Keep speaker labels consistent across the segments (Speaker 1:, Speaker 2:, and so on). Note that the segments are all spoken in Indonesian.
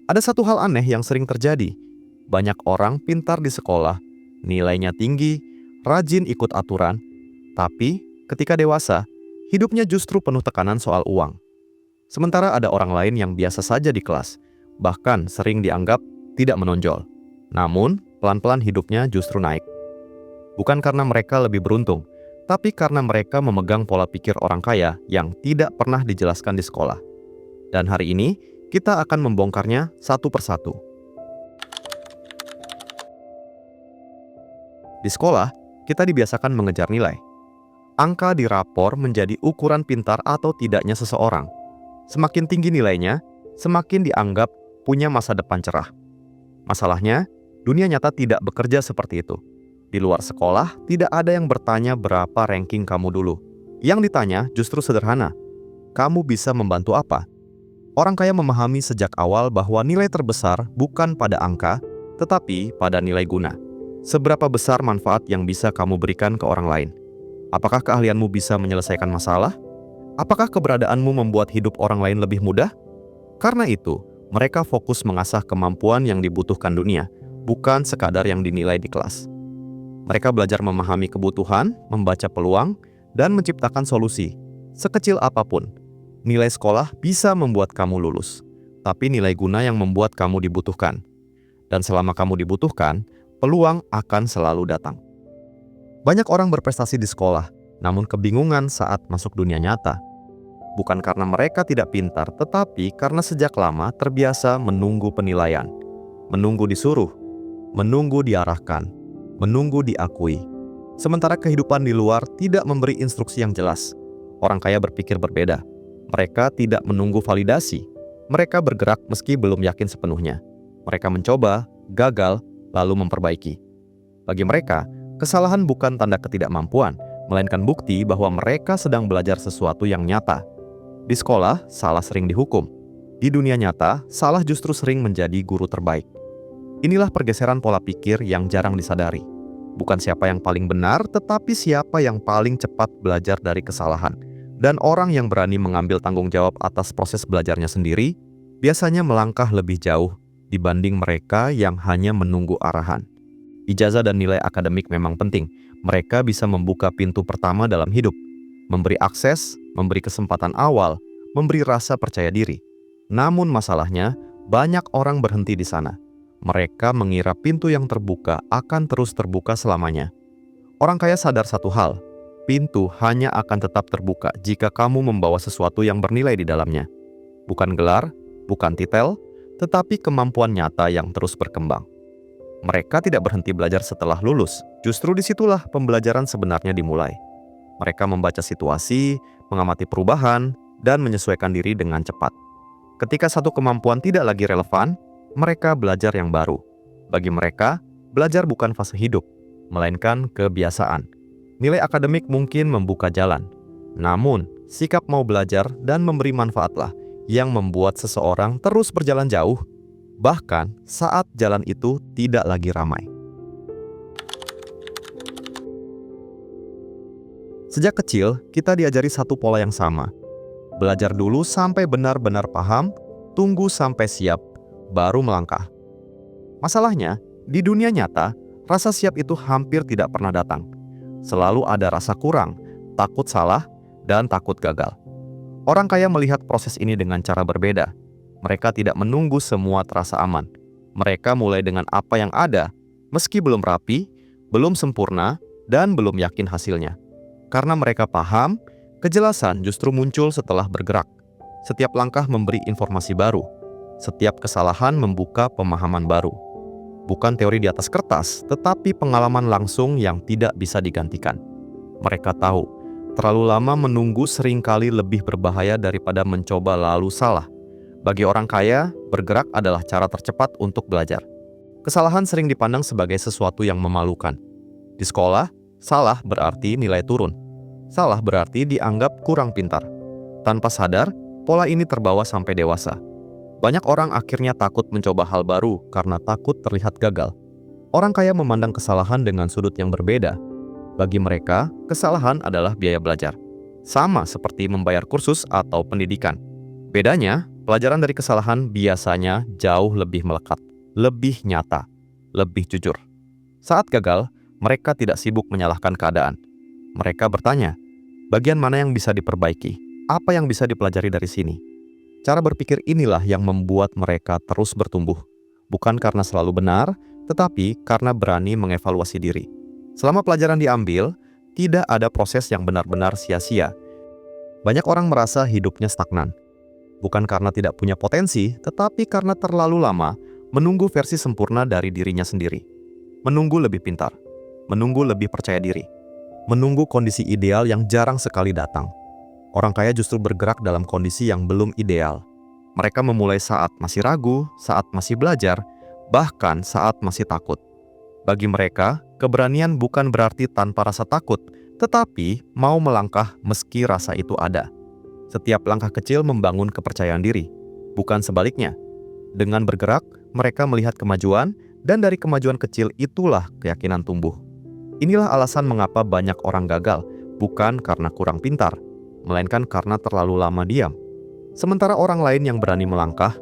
Speaker 1: Ada satu hal aneh yang sering terjadi. Banyak orang pintar di sekolah, nilainya tinggi, rajin ikut aturan, tapi ketika dewasa, hidupnya justru penuh tekanan soal uang. Sementara ada orang lain yang biasa saja di kelas, bahkan sering dianggap tidak menonjol. Namun, pelan-pelan hidupnya justru naik. Bukan karena mereka lebih beruntung, tapi karena mereka memegang pola pikir orang kaya yang tidak pernah dijelaskan di sekolah. Dan hari ini, kita akan membongkarnya satu persatu. Di sekolah, kita dibiasakan mengejar nilai. Angka di rapor menjadi ukuran pintar atau tidaknya seseorang. Semakin tinggi nilainya, semakin dianggap punya masa depan cerah. Masalahnya, dunia nyata tidak bekerja seperti itu. Di luar sekolah, tidak ada yang bertanya berapa ranking kamu dulu. Yang ditanya justru sederhana, kamu bisa membantu apa? Orang kaya memahami sejak awal bahwa nilai terbesar bukan pada angka, tetapi pada nilai guna. Seberapa besar manfaat yang bisa kamu berikan ke orang lain? Apakah keahlianmu bisa menyelesaikan masalah? Apakah keberadaanmu membuat hidup orang lain lebih mudah? Karena itu, mereka fokus mengasah kemampuan yang dibutuhkan dunia, bukan sekadar yang dinilai di kelas. Mereka belajar memahami kebutuhan, membaca peluang, dan menciptakan solusi. Sekecil apapun, nilai sekolah bisa membuat kamu lulus, tapi nilai guna yang membuat kamu dibutuhkan. Dan selama kamu dibutuhkan, peluang akan selalu datang. Banyak orang berprestasi di sekolah, namun kebingungan saat masuk dunia nyata. Bukan karena mereka tidak pintar, tetapi karena sejak lama terbiasa menunggu penilaian, menunggu disuruh, menunggu diarahkan, menunggu diakui. Sementara kehidupan di luar tidak memberi instruksi yang jelas. Orang kaya berpikir berbeda. Mereka tidak menunggu validasi. Mereka bergerak meski belum yakin sepenuhnya. Mereka mencoba, gagal, lalu memperbaiki. Bagi mereka, kesalahan bukan tanda ketidakmampuan, melainkan bukti bahwa mereka sedang belajar sesuatu yang nyata. Di sekolah, salah sering dihukum. Di dunia nyata, salah justru sering menjadi guru terbaik. Inilah pergeseran pola pikir yang jarang disadari. Bukan siapa yang paling benar, tetapi siapa yang paling cepat belajar dari kesalahan. Dan orang yang berani mengambil tanggung jawab atas proses belajarnya sendiri, biasanya melangkah lebih jauh dibanding mereka yang hanya menunggu arahan. Ijazah dan nilai akademik memang penting. Mereka bisa membuka pintu pertama dalam hidup, memberi akses, memberi kesempatan awal, memberi rasa percaya diri. Namun masalahnya, banyak orang berhenti di sana. Mereka mengira pintu yang terbuka akan terus terbuka selamanya. Orang kaya sadar satu hal, pintu hanya akan tetap terbuka jika kamu membawa sesuatu yang bernilai di dalamnya. Bukan gelar, bukan titel, tetapi kemampuan nyata yang terus berkembang. Mereka tidak berhenti belajar setelah lulus, justru disitulah pembelajaran sebenarnya dimulai. Mereka membaca situasi, mengamati perubahan, dan menyesuaikan diri dengan cepat. Ketika satu kemampuan tidak lagi relevan, mereka belajar yang baru. Bagi mereka, belajar bukan fase hidup, melainkan kebiasaan. Nilai akademik mungkin membuka jalan, namun sikap mau belajar dan memberi manfaatlah yang membuat seseorang terus berjalan jauh, bahkan saat jalan itu tidak lagi ramai. Sejak kecil, kita diajari satu pola yang sama. Belajar dulu sampai benar-benar paham, tunggu sampai siap, baru melangkah. Masalahnya, di dunia nyata, rasa siap itu hampir tidak pernah datang. Selalu ada rasa kurang, takut salah, dan takut gagal. Orang kaya melihat proses ini dengan cara berbeda. Mereka tidak menunggu semua terasa aman. Mereka mulai dengan apa yang ada, meski belum rapi, belum sempurna, dan belum yakin hasilnya. Karena mereka paham, kejelasan justru muncul setelah bergerak. Setiap langkah memberi informasi baru. Setiap kesalahan membuka pemahaman baru. Bukan teori di atas kertas, tetapi pengalaman langsung yang tidak bisa digantikan. Mereka tahu, terlalu lama menunggu seringkali lebih berbahaya daripada mencoba lalu salah. Bagi orang kaya, bergerak adalah cara tercepat untuk belajar. Kesalahan sering dipandang sebagai sesuatu yang memalukan. Di sekolah, salah berarti nilai turun. Salah berarti dianggap kurang pintar. Tanpa sadar, pola ini terbawa sampai dewasa. Banyak orang akhirnya takut mencoba hal baru karena takut terlihat gagal. Orang kaya memandang kesalahan dengan sudut yang berbeda. Bagi mereka, kesalahan adalah biaya belajar. Sama seperti membayar kursus atau pendidikan. Bedanya, Pelajaran dari kesalahan biasanya jauh lebih melekat, lebih nyata, lebih jujur. Saat gagal, mereka tidak sibuk menyalahkan keadaan. Mereka bertanya, bagian mana yang bisa diperbaiki? Apa yang bisa dipelajari dari sini? Cara berpikir inilah yang membuat mereka terus bertumbuh. Bukan karena selalu benar, tetapi karena berani mengevaluasi diri. Selama pelajaran diambil, tidak ada proses yang benar-benar sia-sia. Banyak orang merasa hidupnya stagnan. Bukan karena tidak punya potensi, tetapi karena terlalu lama menunggu versi sempurna dari dirinya sendiri. Menunggu lebih pintar, menunggu lebih percaya diri, menunggu kondisi ideal yang jarang sekali datang. Orang kaya justru bergerak dalam kondisi yang belum ideal. Mereka memulai saat masih ragu, saat masih belajar, bahkan saat masih takut. Bagi mereka, keberanian bukan berarti tanpa rasa takut, tetapi mau melangkah meski rasa itu ada. Setiap langkah kecil membangun kepercayaan diri, bukan sebaliknya. Dengan bergerak, mereka melihat kemajuan, dan dari kemajuan kecil itulah keyakinan tumbuh. Inilah alasan mengapa banyak orang gagal, bukan karena kurang pintar, melainkan karena terlalu lama diam. Sementara orang lain yang berani melangkah,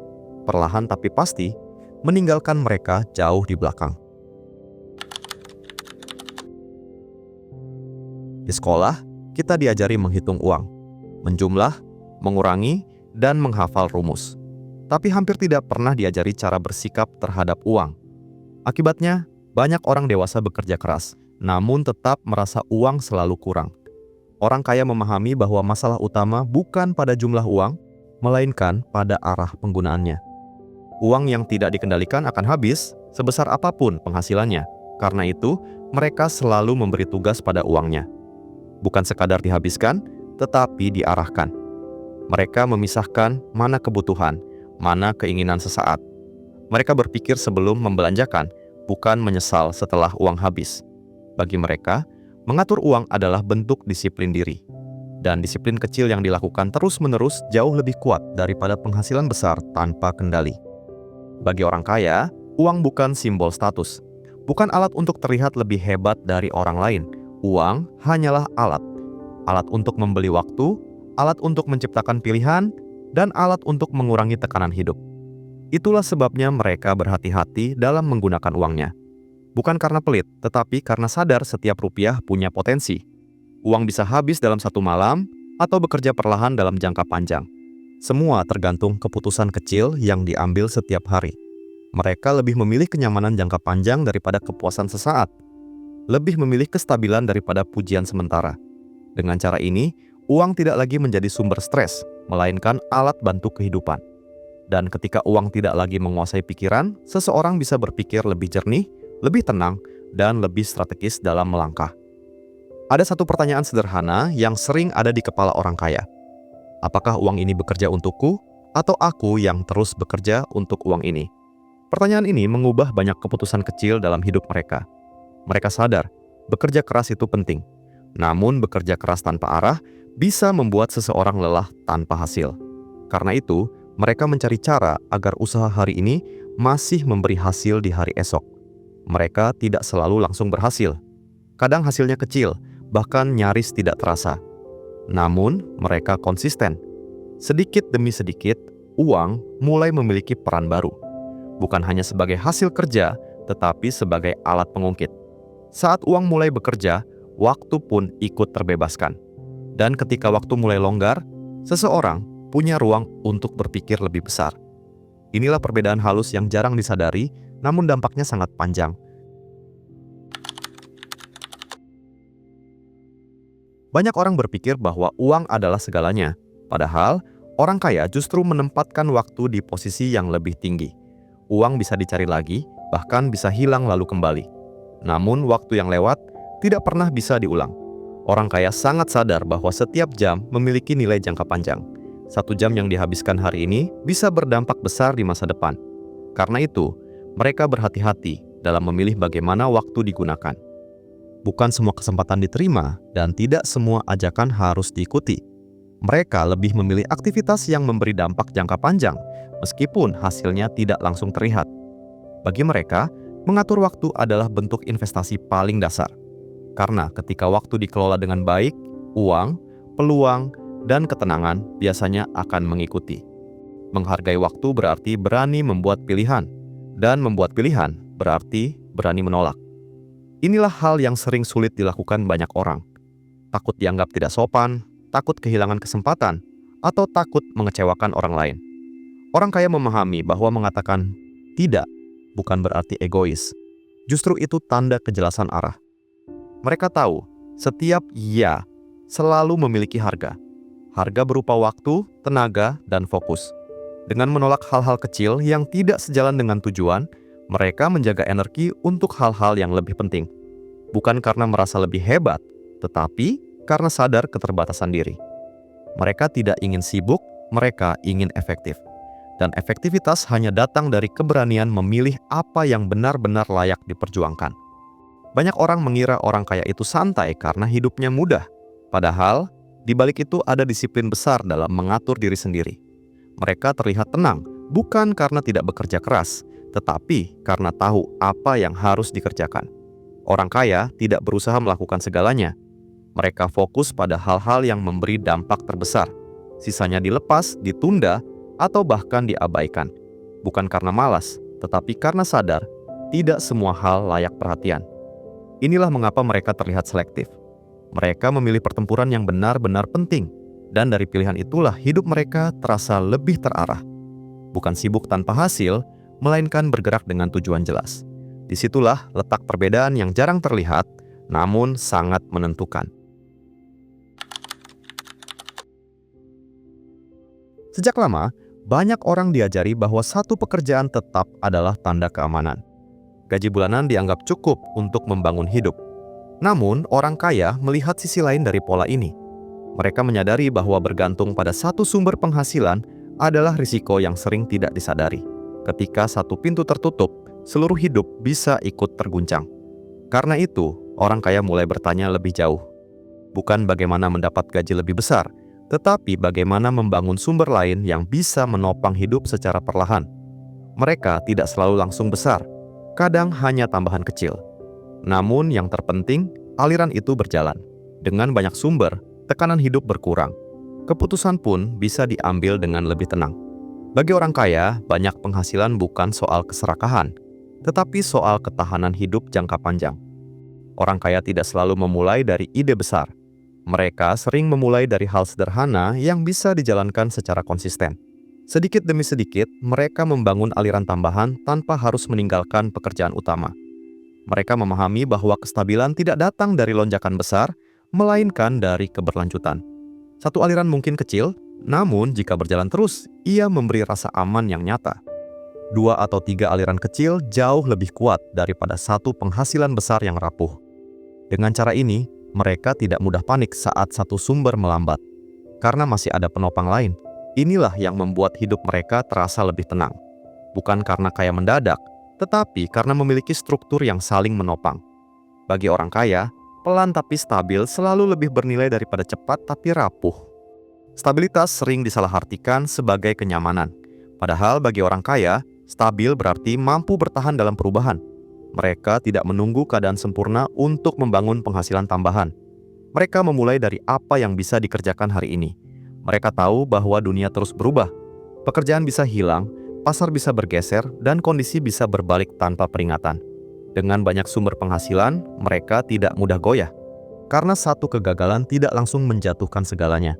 Speaker 1: perlahan tapi pasti, meninggalkan mereka jauh di belakang. Di sekolah, kita diajari menghitung uang, menjumlah, mengurangi, dan menghafal rumus. Tapi hampir tidak pernah diajari cara bersikap terhadap uang. Akibatnya, banyak orang dewasa bekerja keras, namun tetap merasa uang selalu kurang. Orang kaya memahami bahwa masalah utama bukan pada jumlah uang, melainkan pada arah penggunaannya. Uang yang tidak dikendalikan akan habis, sebesar apapun penghasilannya. Karena itu, mereka selalu memberi tugas pada uangnya. Bukan sekadar dihabiskan, tetapi diarahkan. Mereka memisahkan mana kebutuhan, mana keinginan sesaat. Mereka berpikir sebelum membelanjakan, bukan menyesal setelah uang habis. Bagi mereka, mengatur uang adalah bentuk disiplin diri. Dan disiplin kecil yang dilakukan terus-menerus jauh lebih kuat daripada penghasilan besar tanpa kendali. Bagi orang kaya, uang bukan simbol status. Bukan alat untuk terlihat lebih hebat dari orang lain. Uang hanyalah alat. Alat untuk membeli waktu, alat untuk menciptakan pilihan, dan alat untuk mengurangi tekanan hidup. Itulah sebabnya mereka berhati-hati dalam menggunakan uangnya. Bukan karena pelit, tetapi karena sadar setiap rupiah punya potensi. Uang bisa habis dalam satu malam, atau bekerja perlahan dalam jangka panjang. Semua tergantung keputusan kecil yang diambil setiap hari. Mereka lebih memilih kenyamanan jangka panjang daripada kepuasan sesaat. Lebih memilih kestabilan daripada pujian sementara. Dengan cara ini, uang tidak lagi menjadi sumber stres, melainkan alat bantu kehidupan. Dan ketika uang tidak lagi menguasai pikiran, seseorang bisa berpikir lebih jernih, lebih tenang, dan lebih strategis dalam melangkah. Ada satu pertanyaan sederhana yang sering ada di kepala orang kaya. Apakah uang ini bekerja untukku, atau aku yang terus bekerja untuk uang ini? Pertanyaan ini mengubah banyak keputusan kecil dalam hidup mereka. Mereka sadar, bekerja keras itu penting. Namun bekerja keras tanpa arah bisa membuat seseorang lelah tanpa hasil. Karena itu, mereka mencari cara agar usaha hari ini masih memberi hasil di hari esok. Mereka tidak selalu langsung berhasil. Kadang hasilnya kecil, bahkan nyaris tidak terasa. Namun, mereka konsisten. Sedikit demi sedikit, uang mulai memiliki peran baru. Bukan hanya sebagai hasil kerja, tetapi sebagai alat pengungkit. Saat uang mulai bekerja, waktu pun ikut terbebaskan. Dan ketika waktu mulai longgar, seseorang punya ruang untuk berpikir lebih besar. Inilah perbedaan halus yang jarang disadari, namun dampaknya sangat panjang. Banyak orang berpikir bahwa uang adalah segalanya, padahal orang kaya justru menempatkan waktu di posisi yang lebih tinggi. Uang bisa dicari lagi, bahkan bisa hilang lalu kembali. Namun waktu yang lewat tidak pernah bisa diulang. Orang kaya sangat sadar bahwa setiap jam memiliki nilai jangka panjang. 1 jam yang dihabiskan hari ini bisa berdampak besar di masa depan. Karena itu, mereka berhati-hati dalam memilih bagaimana waktu digunakan. Bukan semua kesempatan diterima dan tidak semua ajakan harus diikuti. Mereka lebih memilih aktivitas yang memberi dampak jangka panjang, meskipun hasilnya tidak langsung terlihat. Bagi mereka, mengatur waktu adalah bentuk investasi paling dasar. Karena ketika waktu dikelola dengan baik, uang, peluang, dan ketenangan biasanya akan mengikuti. Menghargai waktu berarti berani membuat pilihan, dan membuat pilihan berarti berani menolak. Inilah hal yang sering sulit dilakukan banyak orang. Takut dianggap tidak sopan, takut kehilangan kesempatan, atau takut mengecewakan orang lain. Orang kaya memahami bahwa mengatakan tidak bukan berarti egois. Justru itu tanda kejelasan arah. Mereka tahu setiap "ya" selalu memiliki harga. Harga berupa waktu, tenaga, dan fokus. Dengan menolak hal-hal kecil yang tidak sejalan dengan tujuan, mereka menjaga energi untuk hal-hal yang lebih penting. Bukan karena merasa lebih hebat, tetapi karena sadar keterbatasan diri. Mereka tidak ingin sibuk, mereka ingin efektif. Dan efektivitas hanya datang dari keberanian memilih apa yang benar-benar layak diperjuangkan. Banyak orang mengira orang kaya itu santai karena hidupnya mudah. Padahal, di balik itu ada disiplin besar dalam mengatur diri sendiri. Mereka terlihat tenang, bukan karena tidak bekerja keras, tetapi karena tahu apa yang harus dikerjakan. Orang kaya tidak berusaha melakukan segalanya. Mereka fokus pada hal-hal yang memberi dampak terbesar. Sisanya dilepas, ditunda, atau bahkan diabaikan. Bukan karena malas, tetapi karena sadar tidak semua hal layak perhatian. Inilah mengapa mereka terlihat selektif. Mereka memilih pertempuran yang benar-benar penting. Dan dari pilihan itulah hidup mereka terasa lebih terarah. Bukan sibuk tanpa hasil, melainkan bergerak dengan tujuan jelas. Disitulah letak perbedaan yang jarang terlihat, namun sangat menentukan. Sejak lama, banyak orang diajari bahwa satu pekerjaan tetap adalah tanda keamanan. Gaji bulanan dianggap cukup untuk membangun hidup. Namun, orang kaya melihat sisi lain dari pola ini. Mereka menyadari bahwa bergantung pada satu sumber penghasilan adalah risiko yang sering tidak disadari. Ketika satu pintu tertutup, seluruh hidup bisa ikut terguncang. Karena itu, orang kaya mulai bertanya lebih jauh. Bukan bagaimana mendapat gaji lebih besar, tetapi bagaimana membangun sumber lain yang bisa menopang hidup secara perlahan. Mereka tidak selalu langsung besar, kadang hanya tambahan kecil. Namun yang terpenting, aliran itu berjalan. Dengan banyak sumber, tekanan hidup berkurang. Keputusan pun bisa diambil dengan lebih tenang. Bagi orang kaya, banyak penghasilan bukan soal keserakahan, tetapi soal ketahanan hidup jangka panjang. Orang kaya tidak selalu memulai dari ide besar. Mereka sering memulai dari hal sederhana yang bisa dijalankan secara konsisten. Sedikit demi sedikit, mereka membangun aliran tambahan tanpa harus meninggalkan pekerjaan utama. Mereka memahami bahwa kestabilan tidak datang dari lonjakan besar, melainkan dari keberlanjutan. Satu aliran mungkin kecil, namun jika berjalan terus, ia memberi rasa aman yang nyata. 2 atau 3 aliran kecil jauh lebih kuat daripada satu penghasilan besar yang rapuh. Dengan cara ini, mereka tidak mudah panik saat satu sumber melambat. Karena masih ada penopang lain, inilah yang membuat hidup mereka terasa lebih tenang. Bukan karena kaya mendadak, tetapi karena memiliki struktur yang saling menopang. Bagi orang kaya, pelan tapi stabil selalu lebih bernilai daripada cepat tapi rapuh. Stabilitas sering disalahartikan sebagai kenyamanan. Padahal bagi orang kaya, stabil berarti mampu bertahan dalam perubahan. Mereka tidak menunggu keadaan sempurna untuk membangun penghasilan tambahan. Mereka memulai dari apa yang bisa dikerjakan hari ini. Mereka tahu bahwa dunia terus berubah. Pekerjaan bisa hilang, pasar bisa bergeser, dan kondisi bisa berbalik tanpa peringatan. Dengan banyak sumber penghasilan, mereka tidak mudah goyah. Karena satu kegagalan tidak langsung menjatuhkan segalanya.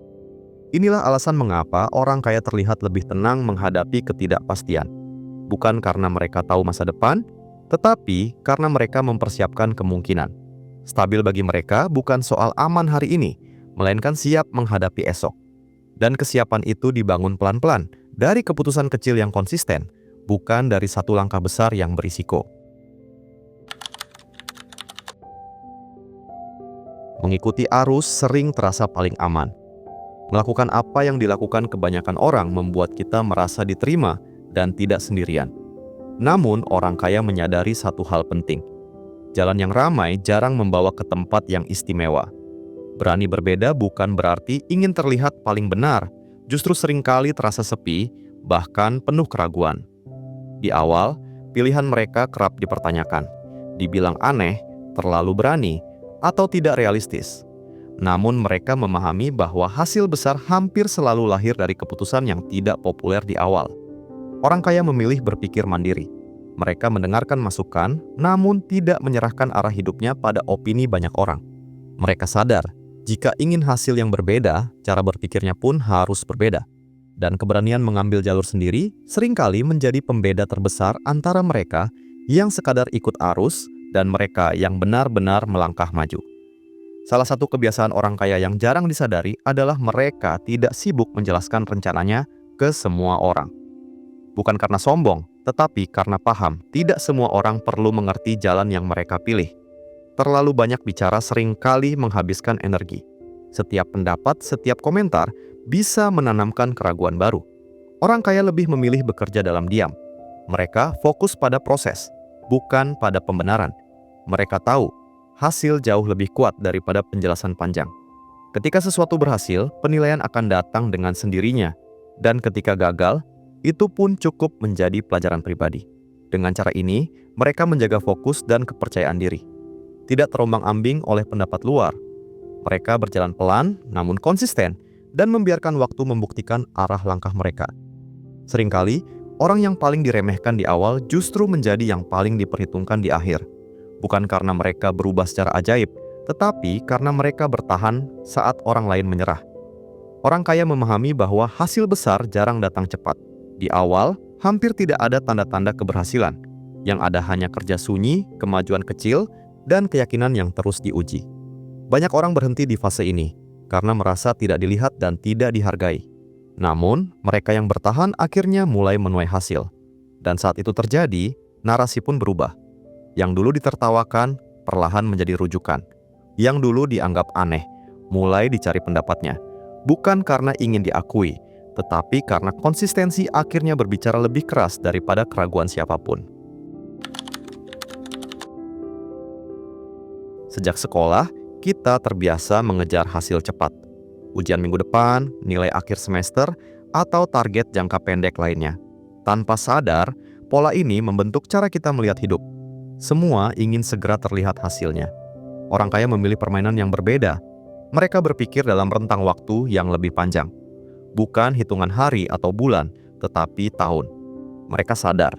Speaker 1: Inilah alasan mengapa orang kaya terlihat lebih tenang menghadapi ketidakpastian. Bukan karena mereka tahu masa depan, tetapi karena mereka mempersiapkan kemungkinan. Stabil bagi mereka bukan soal aman hari ini, melainkan siap menghadapi esok. Dan kesiapan itu dibangun pelan-pelan, dari keputusan kecil yang konsisten, bukan dari satu langkah besar yang berisiko. Mengikuti arus sering terasa paling aman. Melakukan apa yang dilakukan kebanyakan orang membuat kita merasa diterima dan tidak sendirian. Namun, orang kaya menyadari satu hal penting. Jalan yang ramai jarang membawa ke tempat yang istimewa. Berani berbeda bukan berarti ingin terlihat paling benar, justru seringkali terasa sepi, bahkan penuh keraguan. Di awal, pilihan mereka kerap dipertanyakan, dibilang aneh, terlalu berani, atau tidak realistis. Namun mereka memahami bahwa hasil besar hampir selalu lahir dari keputusan yang tidak populer di awal. Orang kaya memilih berpikir mandiri. Mereka mendengarkan masukan, namun tidak menyerahkan arah hidupnya pada opini banyak orang. Mereka sadar, jika ingin hasil yang berbeda, cara berpikirnya pun harus berbeda. Dan keberanian mengambil jalur sendiri seringkali menjadi pembeda terbesar antara mereka yang sekadar ikut arus dan mereka yang benar-benar melangkah maju. Salah satu kebiasaan orang kaya yang jarang disadari adalah mereka tidak sibuk menjelaskan rencananya ke semua orang. Bukan karena sombong, tetapi karena paham tidak semua orang perlu mengerti jalan yang mereka pilih. Terlalu banyak bicara seringkali menghabiskan energi. Setiap pendapat, setiap komentar bisa menanamkan keraguan baru. Orang kaya lebih memilih bekerja dalam diam. Mereka fokus pada proses, bukan pada pembenaran. Mereka tahu hasil jauh lebih kuat daripada penjelasan panjang. Ketika sesuatu berhasil, penilaian akan datang dengan sendirinya. Dan ketika gagal, itu pun cukup menjadi pelajaran pribadi. Dengan cara ini, mereka menjaga fokus dan kepercayaan diri. Tidak terombang-ambing oleh pendapat luar. Mereka berjalan pelan, namun konsisten, dan membiarkan waktu membuktikan arah langkah mereka. Seringkali, orang yang paling diremehkan di awal justru menjadi yang paling diperhitungkan di akhir. Bukan karena mereka berubah secara ajaib, tetapi karena mereka bertahan saat orang lain menyerah. Orang kaya memahami bahwa hasil besar jarang datang cepat. Di awal, hampir tidak ada tanda-tanda keberhasilan. Yang ada hanya kerja sunyi, kemajuan kecil, dan keyakinan yang terus diuji. Banyak orang berhenti di fase ini karena merasa tidak dilihat dan tidak dihargai. Namun, mereka yang bertahan akhirnya mulai menuai hasil. Dan saat itu terjadi, narasi pun berubah. Yang dulu ditertawakan, perlahan menjadi rujukan. Yang dulu dianggap aneh, mulai dicari pendapatnya. Bukan karena ingin diakui, tetapi karena konsistensi akhirnya berbicara lebih keras daripada keraguan siapapun. Sejak sekolah, kita terbiasa mengejar hasil cepat. Ujian minggu depan, nilai akhir semester, atau target jangka pendek lainnya. Tanpa sadar, pola ini membentuk cara kita melihat hidup. Semua ingin segera terlihat hasilnya. Orang kaya memilih permainan yang berbeda. Mereka berpikir dalam rentang waktu yang lebih panjang. Bukan hitungan hari atau bulan, tetapi tahun. Mereka sadar,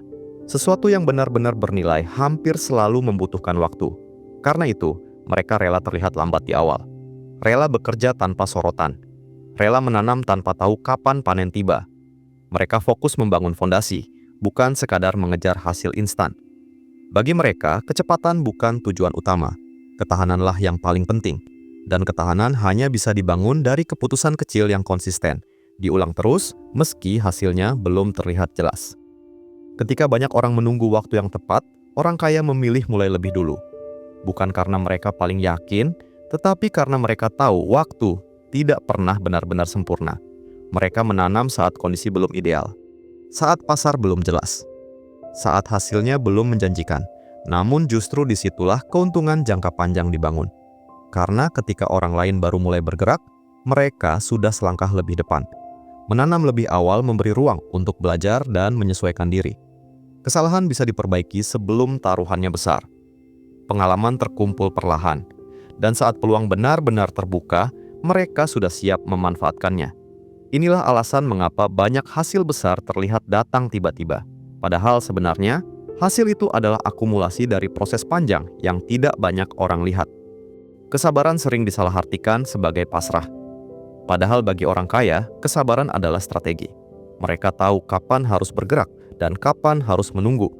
Speaker 1: sesuatu yang benar-benar bernilai hampir selalu membutuhkan waktu. Karena itu, mereka rela terlihat lambat di awal. Rela bekerja tanpa sorotan. Rela menanam tanpa tahu kapan panen tiba. Mereka fokus membangun fondasi, bukan sekadar mengejar hasil instan. Bagi mereka, kecepatan bukan tujuan utama. Ketahananlah yang paling penting. Dan ketahanan hanya bisa dibangun dari keputusan kecil yang konsisten. Diulang terus, meski hasilnya belum terlihat jelas. Ketika banyak orang menunggu waktu yang tepat, orang kaya memilih mulai lebih dulu. Bukan karena mereka paling yakin, tetapi karena mereka tahu waktu tidak pernah benar-benar sempurna. Mereka menanam saat kondisi belum ideal. Saat pasar belum jelas. Saat hasilnya belum menjanjikan, namun justru disitulah keuntungan jangka panjang dibangun. Karena ketika orang lain baru mulai bergerak, mereka sudah selangkah lebih depan. Menanam lebih awal memberi ruang untuk belajar dan menyesuaikan diri. Kesalahan bisa diperbaiki sebelum taruhannya besar. Pengalaman terkumpul perlahan, dan saat peluang benar-benar terbuka, mereka sudah siap memanfaatkannya. Inilah alasan mengapa banyak hasil besar terlihat datang tiba-tiba. Padahal sebenarnya, hasil itu adalah akumulasi dari proses panjang yang tidak banyak orang lihat. Kesabaran sering disalahartikan sebagai pasrah. Padahal bagi orang kaya, kesabaran adalah strategi. Mereka tahu kapan harus bergerak dan kapan harus menunggu.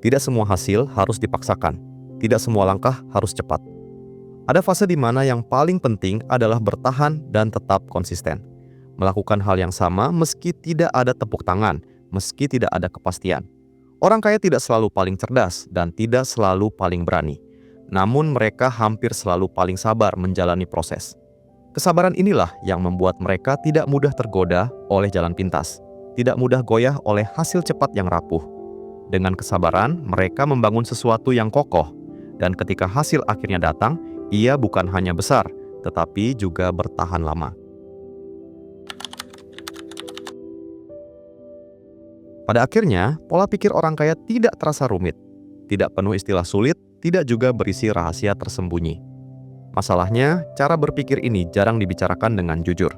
Speaker 1: Tidak semua hasil harus dipaksakan. Tidak semua langkah harus cepat. Ada fase di mana yang paling penting adalah bertahan dan tetap konsisten. Melakukan hal yang sama meski tidak ada tepuk tangan, meski tidak ada kepastian. Orang kaya tidak selalu paling cerdas dan tidak selalu paling berani. Namun mereka hampir selalu paling sabar menjalani proses. Kesabaran inilah yang membuat mereka tidak mudah tergoda oleh jalan pintas. Tidak mudah goyah oleh hasil cepat yang rapuh. Dengan kesabaran, mereka membangun sesuatu yang kokoh. Dan ketika hasil akhirnya datang, ia bukan hanya besar, tetapi juga bertahan lama. Pada akhirnya, pola pikir orang kaya tidak terasa rumit, tidak penuh istilah sulit, tidak juga berisi rahasia tersembunyi. Masalahnya, cara berpikir ini jarang dibicarakan dengan jujur.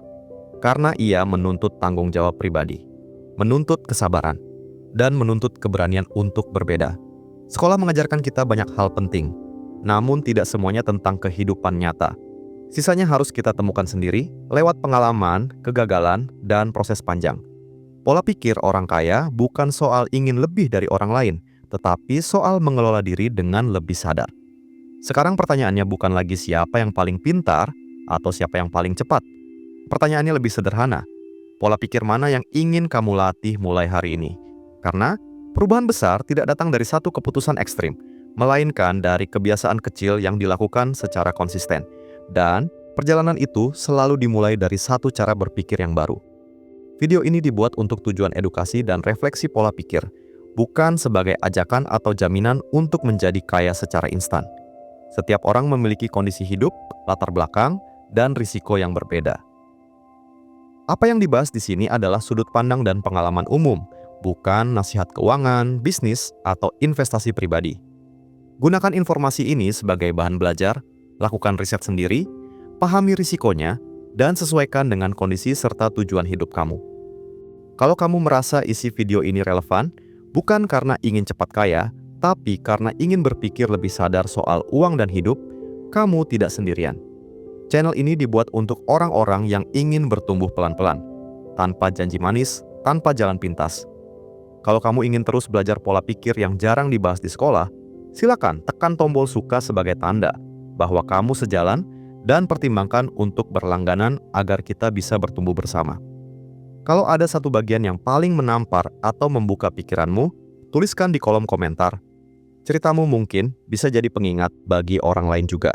Speaker 1: Karena ia menuntut tanggung jawab pribadi, menuntut kesabaran, dan menuntut keberanian untuk berbeda. Sekolah mengajarkan kita banyak hal penting, namun tidak semuanya tentang kehidupan nyata. Sisanya harus kita temukan sendiri lewat pengalaman, kegagalan, dan proses panjang. Pola pikir orang kaya bukan soal ingin lebih dari orang lain, tetapi soal mengelola diri dengan lebih sadar. Sekarang pertanyaannya bukan lagi siapa yang paling pintar atau siapa yang paling cepat. Pertanyaannya lebih sederhana. Pola pikir mana yang ingin kamu latih mulai hari ini? Karena perubahan besar tidak datang dari satu keputusan ekstrim, melainkan dari kebiasaan kecil yang dilakukan secara konsisten. Dan perjalanan itu selalu dimulai dari satu cara berpikir yang baru. Video ini dibuat untuk tujuan edukasi dan refleksi pola pikir, bukan sebagai ajakan atau jaminan untuk menjadi kaya secara instan. Setiap orang memiliki kondisi hidup, latar belakang, dan risiko yang berbeda. Apa yang dibahas di sini adalah sudut pandang dan pengalaman umum, bukan nasihat keuangan, bisnis, atau investasi pribadi. Gunakan informasi ini sebagai bahan belajar, lakukan riset sendiri, pahami risikonya, dan sesuaikan dengan kondisi serta tujuan hidup kamu. Kalau kamu merasa isi video ini relevan, bukan karena ingin cepat kaya, tapi karena ingin berpikir lebih sadar soal uang dan hidup, kamu tidak sendirian. Channel ini dibuat untuk orang-orang yang ingin bertumbuh pelan-pelan, tanpa janji manis, tanpa jalan pintas. Kalau kamu ingin terus belajar pola pikir yang jarang dibahas di sekolah, silakan tekan tombol suka sebagai tanda bahwa kamu sejalan dan pertimbangkan untuk berlangganan agar kita bisa bertumbuh bersama. Kalau ada satu bagian yang paling menampar atau membuka pikiranmu, tuliskan di kolom komentar. Ceritamu mungkin bisa jadi pengingat bagi orang lain juga.